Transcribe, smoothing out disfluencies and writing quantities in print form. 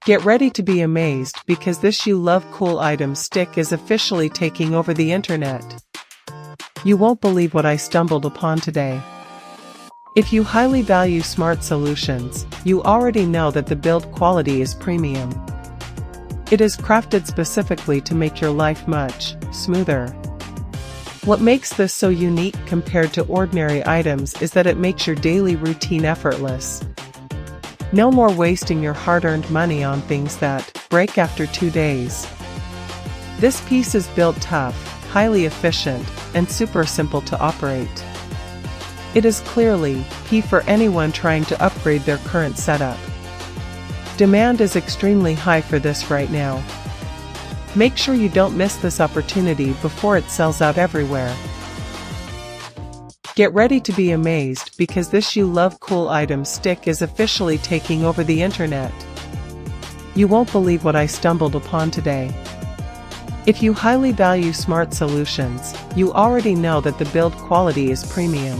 Get ready to be amazed because this You Love Cool item stick is officially taking over the internet. You won't believe what I stumbled upon today. If you highly value smart solutions, you already know that the build quality is premium. It is crafted specifically to make your life much smoother. What makes this so unique compared to ordinary items is that it makes your daily routine effortless. No more wasting your hard-earned money on things that break after 2 days. This piece is built tough, highly efficient, and super simple to operate. It is clearly key for anyone trying to upgrade their current setup. Demand is extremely high for this right now. Make sure you don't miss this opportunity before it sells out everywhere. Get ready to be amazed because this You Love Cool item stick is officially taking over the internet. You won't believe what I stumbled upon today. If you highly value smart solutions, you already know that the build quality is premium.